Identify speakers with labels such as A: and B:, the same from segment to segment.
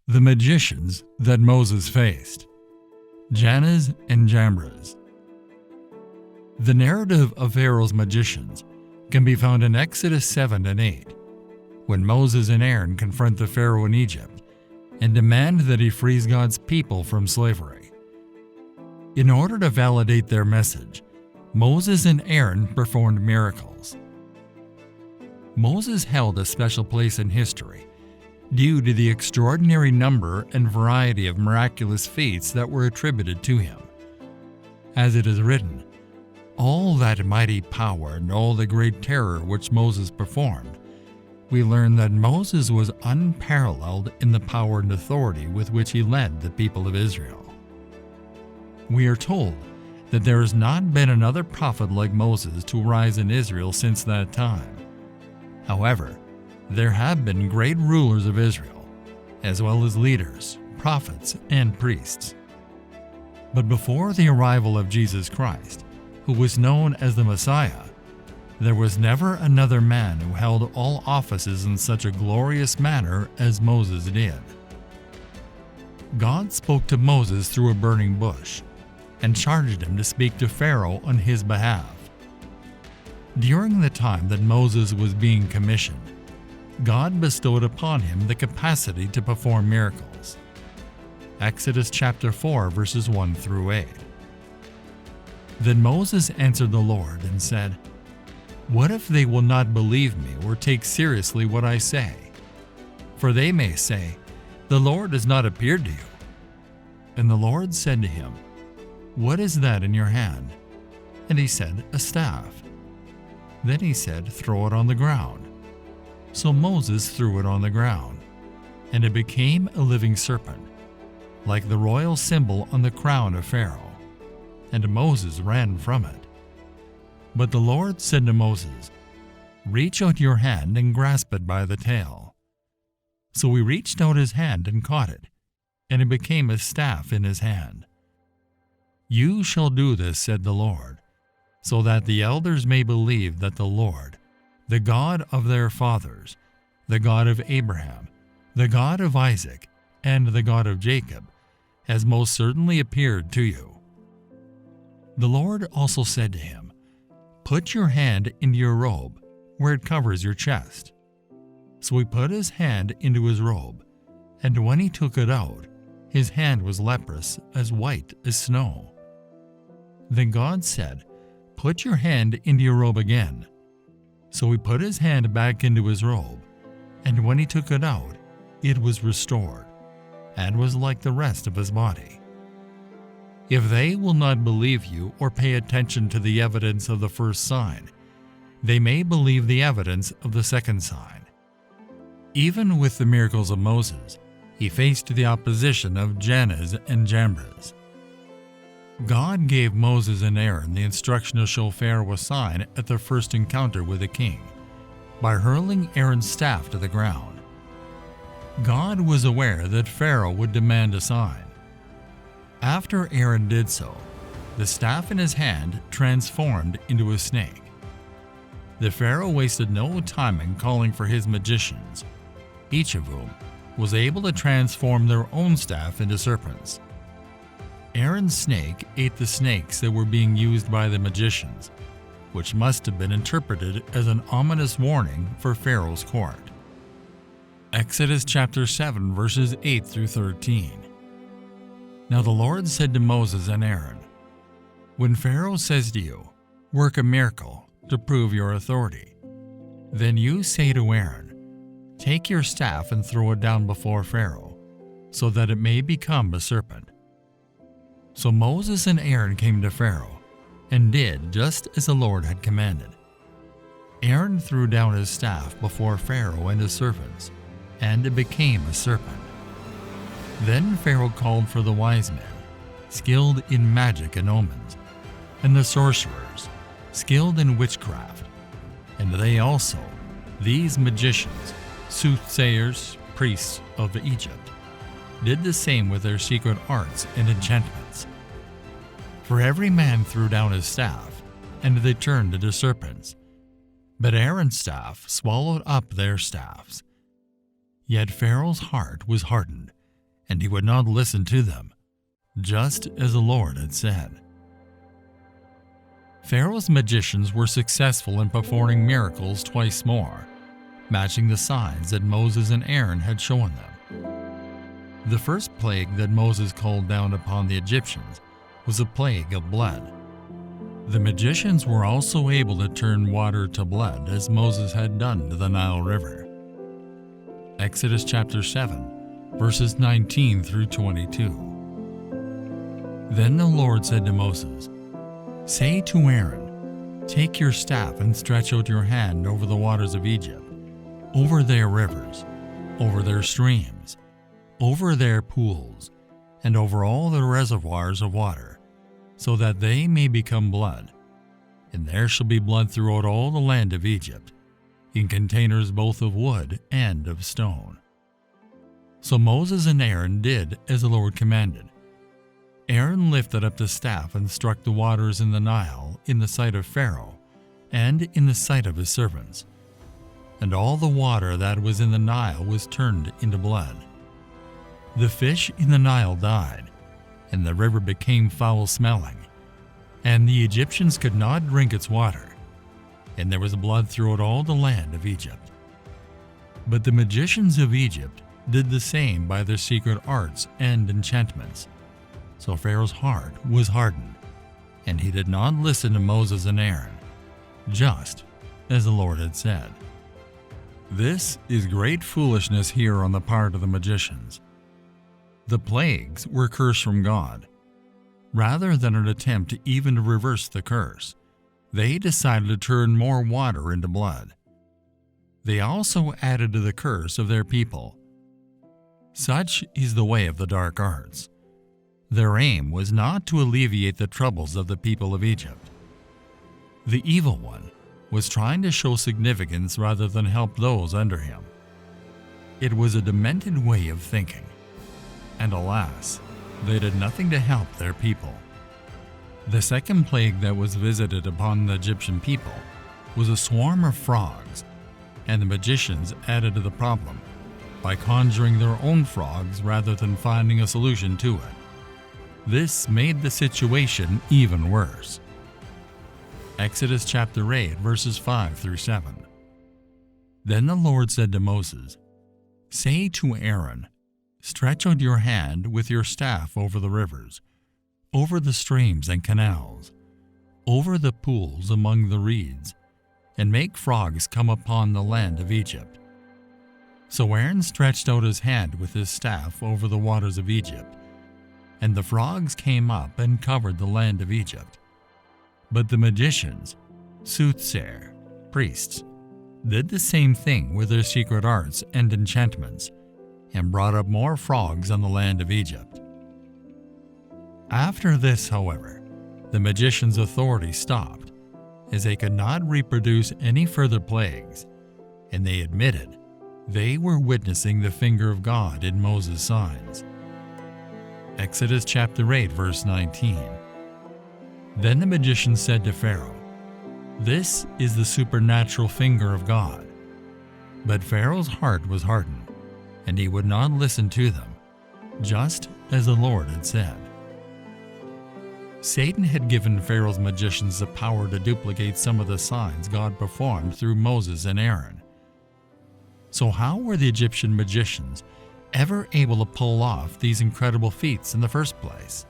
A: The magicians that Moses faced. Janus and Jambres. The narrative of Pharaoh's magicians can be found in Exodus 7 and 8, when Moses and Aaron confront the Pharaoh in Egypt and demand that he frees God's people from slavery. In order to validate their message, Moses and Aaron performed miracles. Moses held a special place in history due to the extraordinary number and variety of miraculous feats that were attributed to him. As it is written, all that mighty power and all the great terror which Moses performed, we learn that Moses was unparalleled in the power and authority with which he led the people of Israel. We are told that there has not been another prophet like Moses to rise in Israel since that time. However, there have been great rulers of Israel, as well as leaders, prophets, and priests. But before the arrival of Jesus Christ, who was known as the Messiah, there was never another man who held all offices in such a glorious manner as Moses did. God spoke to Moses through a burning bush and charged him to speak to Pharaoh on his behalf. During the time that Moses was being commissioned, God bestowed upon him the capacity to perform miracles. Exodus chapter 4 verses 1 through 8. Then Moses answered the Lord and said, "What if they will not believe me or take seriously what I say? For they may say, 'The Lord has not appeared to you.'" And the Lord said to him, "What is that in your hand?" And he said, "A staff." Then he said, "Throw it on the ground." So Moses threw it on the ground, and it became a living serpent, like the royal symbol on the crown of Pharaoh, and Moses ran from it. But the Lord said to Moses, "Reach out your hand and grasp it by the tail." So he reached out his hand and caught it, and it became a staff in his hand. "You shall do this," said the Lord, "so that the elders may believe that the Lord, the God of their fathers, the God of Abraham, the God of Isaac, and the God of Jacob, has most certainly appeared to you." The Lord also said to him, "Put your hand into your robe, where it covers your chest." So he put his hand into his robe, and when he took it out, his hand was leprous, as white as snow. Then God said, "Put your hand into your robe again." So he put his hand back into his robe, and when he took it out, it was restored, and was like the rest of his body. If they will not believe you or pay attention to the evidence of the first sign, they may believe the evidence of the second sign. Even with the miracles of Moses, he faced the opposition of Janus and Jambres. God gave Moses and Aaron the instruction to show Pharaoh a sign at their first encounter with the king, by hurling Aaron's staff to the ground. God was aware that Pharaoh would demand a sign. After Aaron did so, the staff in his hand transformed into a snake. The Pharaoh wasted no time in calling for his magicians, each of whom was able to transform their own staff into serpents. Aaron's snake ate the snakes that were being used by the magicians, which must have been interpreted as an ominous warning for Pharaoh's court. Exodus chapter 7 verses 8 through 13. Now the Lord said to Moses and Aaron, "When Pharaoh says to you, 'Work a miracle to prove your authority,' then you say to Aaron, 'Take your staff and throw it down before Pharaoh, so that it may become a serpent.'" So Moses and Aaron came to Pharaoh, and did just as the Lord had commanded. Aaron threw down his staff before Pharaoh and his servants, and it became a serpent. Then Pharaoh called for the wise men, skilled in magic and omens, and the sorcerers, skilled in witchcraft, and they also, these magicians, soothsayers, priests of Egypt, did the same with their secret arts and enchantments. For every man threw down his staff, and they turned into serpents. But Aaron's staff swallowed up their staffs. Yet Pharaoh's heart was hardened, and he would not listen to them, just as the Lord had said. Pharaoh's magicians were successful in performing miracles twice more, matching the signs that Moses and Aaron had shown them. The first plague that Moses called down upon the Egyptians was a plague of blood. The magicians were also able to turn water to blood, as Moses had done to the Nile River. Exodus chapter 7, verses 19 through 22. Then the Lord said to Moses, "Say to Aaron, take your staff and stretch out your hand over the waters of Egypt, over their rivers, over their streams, over their pools, and over all the reservoirs of water, so that they may become blood. And there shall be blood throughout all the land of Egypt, in containers both of wood and of stone." So Moses and Aaron did as the Lord commanded. Aaron lifted up the staff and struck the waters in the Nile in the sight of Pharaoh and in the sight of his servants. And all the water that was in the Nile was turned into blood. The fish in the Nile died, and the river became foul-smelling, and the Egyptians could not drink its water, and there was blood throughout all the land of Egypt. But the magicians of Egypt did the same by their secret arts and enchantments. So Pharaoh's heart was hardened, and he did not listen to Moses and Aaron, just as the Lord had said. This is great foolishness here on the part of the magicians. The plagues were cursed from God. Rather than an attempt even to reverse the curse, they decided to turn more water into blood. They also added to the curse of their people. Such is the way of the dark arts. Their aim was not to alleviate the troubles of the people of Egypt. The evil one was trying to show significance rather than help those under him. It was a demented way of thinking, and alas, they did nothing to help their people. The second plague that was visited upon the Egyptian people was a swarm of frogs, and the magicians added to the problem by conjuring their own frogs rather than finding a solution to it. This made the situation even worse. Exodus chapter 8, verses 5 through 7. Then the Lord said to Moses, "Say to Aaron, stretch out your hand with your staff over the rivers, over the streams and canals, over the pools among the reeds, and make frogs come upon the land of Egypt." So Aaron stretched out his hand with his staff over the waters of Egypt, and the frogs came up and covered the land of Egypt. But the magicians, soothsayer, priests, did the same thing with their secret arts and enchantments, and brought up more frogs on the land of Egypt. After this, however, the magicians' authority stopped, as they could not reproduce any further plagues, and they admitted they were witnessing the finger of God in Moses' signs. Exodus chapter 8, verse 19. Then the magician said to Pharaoh, "This is the supernatural finger of God." But Pharaoh's heart was hardened, and he would not listen to them, just as the Lord had said. Satan had given Pharaoh's magicians the power to duplicate some of the signs God performed through Moses and Aaron. So how were the Egyptian magicians ever able to pull off these incredible feats in the first place?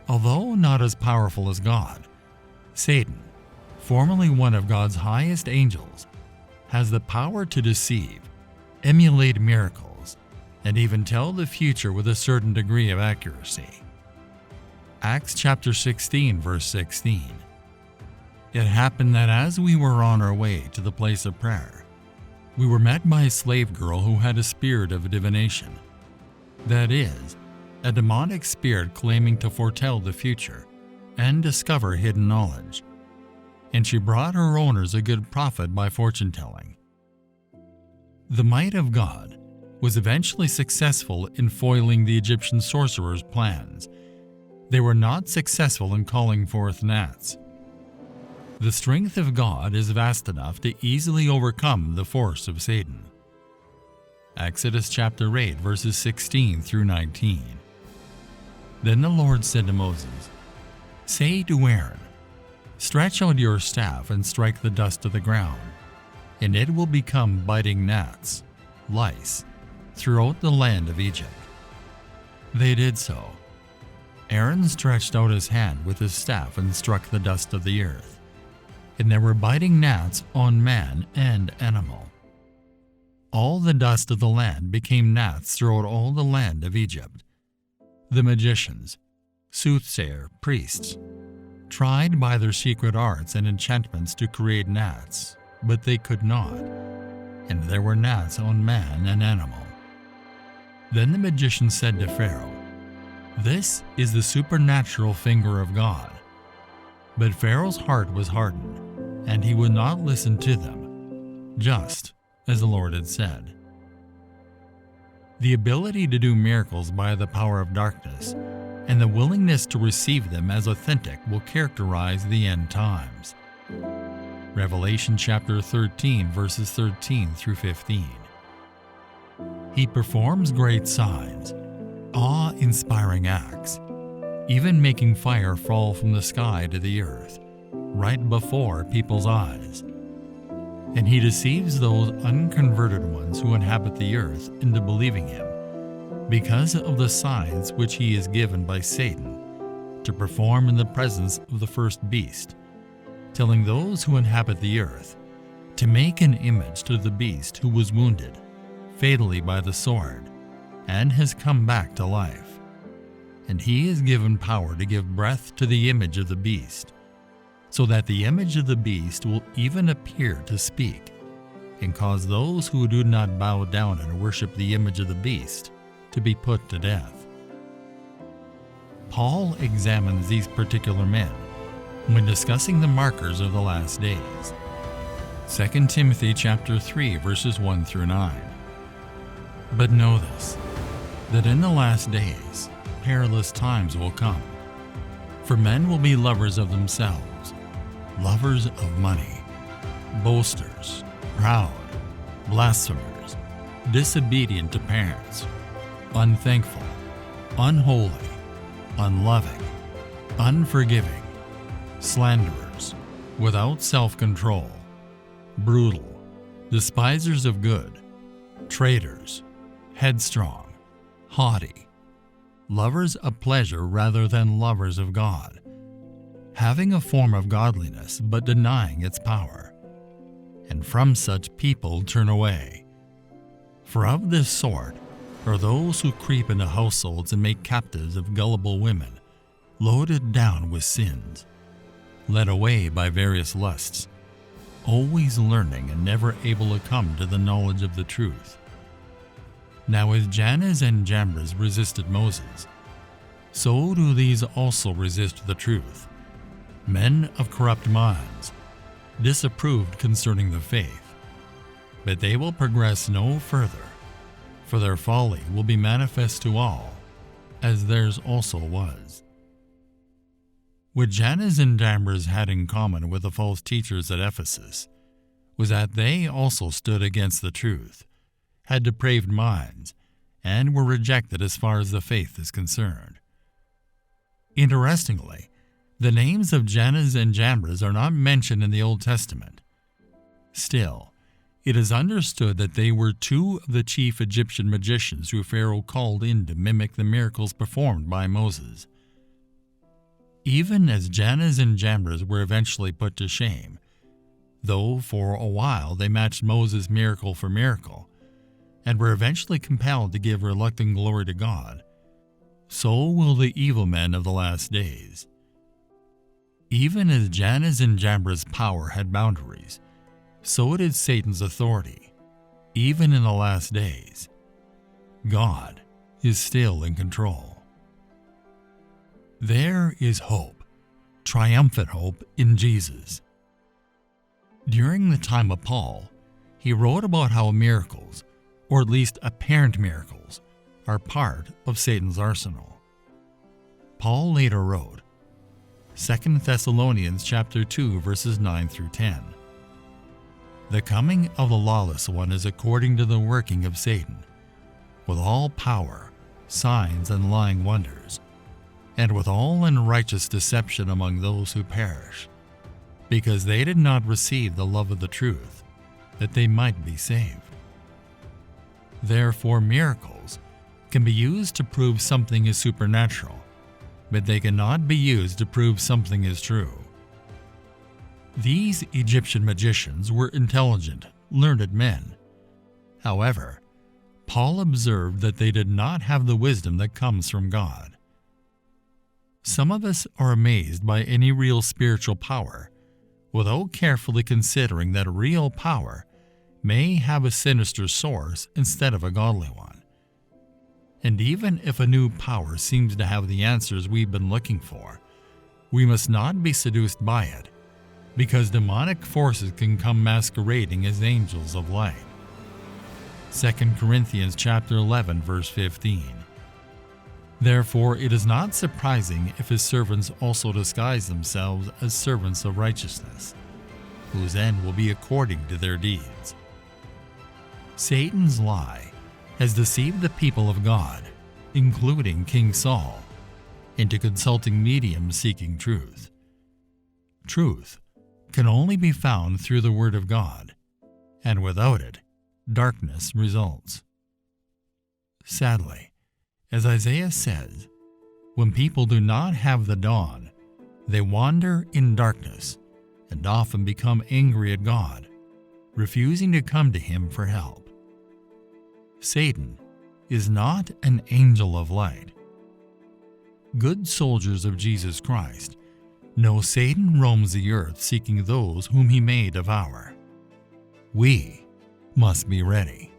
A: Although not as powerful as God, Satan, formerly one of God's highest angels, has the power to deceive, emulate miracles, and even tell the future with a certain degree of accuracy. Acts chapter 16, verse 16. It happened that as we were on our way to the place of prayer, we were met by a slave girl who had a spirit of divination. That is, a demonic spirit claiming to foretell the future and discover hidden knowledge. And she brought her owners a good profit by fortune-telling. The might of God was eventually successful in foiling the Egyptian sorcerers' plans. They were not successful in calling forth gnats. The strength of God is vast enough to easily overcome the force of Satan. Exodus chapter 8, verses 16 through 19. Then the Lord said to Moses, "Say to Aaron, stretch out your staff and strike the dust of the ground, and it will become biting gnats, lice, throughout the land of Egypt." They did so. Aaron stretched out his hand with his staff and struck the dust of the earth, and there were biting gnats on man and animal. All the dust of the land became gnats throughout all the land of Egypt. The magicians, soothsayer, priests, tried by their secret arts and enchantments to create gnats, but they could not, and there were gnats on man and animal. Then the magician said to Pharaoh, "This is the supernatural finger of God." But Pharaoh's heart was hardened, and he would not listen to them, just as the Lord had said. The ability to do miracles by the power of darkness and the willingness to receive them as authentic will characterize the end times. Revelation chapter 13, verses 13 through 15. He performs great signs, awe-inspiring acts, even making fire fall from the sky to the earth, right before people's eyes. And he deceives those unconverted ones who inhabit the earth into believing him, because of the signs which he is given by Satan to perform in the presence of the first beast, telling those who inhabit the earth to make an image to the beast who was wounded fatally by the sword and has come back to life. And he is given power to give breath to the image of the beast, so that the image of the beast will even appear to speak, and cause those who do not bow down and worship the image of the beast to be put to death. Paul examines these particular men when discussing the markers of the last days. 2 Timothy chapter 3, verses 1 through 9. But know this, that in the last days perilous times will come. For men will be lovers of themselves, lovers of money, boasters, proud, blasphemers, disobedient to parents, unthankful, unholy, unloving, unforgiving, slanderers, without self-control, brutal, despisers of good, traitors, headstrong, haughty, lovers of pleasure rather than lovers of God, having a form of godliness but denying its power. And from such people turn away. For of this sort are those who creep into households and make captives of gullible women, loaded down with sins, led away by various lusts, always learning and never able to come to the knowledge of the truth. Now as Janus and Jambres resisted Moses, so do these also resist the truth. Men of corrupt minds, disapproved concerning the faith. But they will progress no further, for their folly will be manifest to all, as theirs also was. What Janus and Jambres had in common with the false teachers at Ephesus was that they also stood against the truth, had depraved minds, and were rejected as far as the faith is concerned. Interestingly, the names of Janus and Jambres are not mentioned in the Old Testament. Still, it is understood that they were two of the chief Egyptian magicians who Pharaoh called in to mimic the miracles performed by Moses. Even as Janus and Jambres were eventually put to shame, though for a while they matched Moses miracle for miracle, and were eventually compelled to give reluctant glory to God, so will the evil men of the last days. Even as Janus and Jambres' power had boundaries, so did Satan's authority, even in the last days. God is still in control. There is hope, triumphant hope in Jesus. During the time of Paul, he wrote about how miracles, or at least apparent miracles, are part of Satan's arsenal. Paul later wrote, 2 Thessalonians chapter 2, verses 9 through 10. The coming of the lawless one is according to the working of Satan, with all power, signs, and lying wonders, and with all unrighteous deception among those who perish, because they did not receive the love of the truth, that they might be saved. Therefore, miracles can be used to prove something is supernatural, but they cannot be used to prove something is true. These Egyptian magicians were intelligent, learned men. However, Paul observed that they did not have the wisdom that comes from God. Some of us are amazed by any real spiritual power, without carefully considering that real power may have a sinister source instead of a godly one. And even if a new power seems to have the answers we've been looking for, we must not be seduced by it, because demonic forces can come masquerading as angels of light. 2 Corinthians chapter 11, verse 15. Therefore, it is not surprising if his servants also disguise themselves as servants of righteousness, whose end will be according to their deeds. Satan's lie has deceived the people of God, including King Saul, into consulting mediums seeking truth. Truth can only be found through the Word of God, and without it, darkness results. Sadly, as Isaiah says, when people do not have the dawn, they wander in darkness and often become angry at God, refusing to come to Him for help. Satan is not an angel of light. Good soldiers of Jesus Christ know Satan roams the earth seeking those whom he may devour. We must be ready.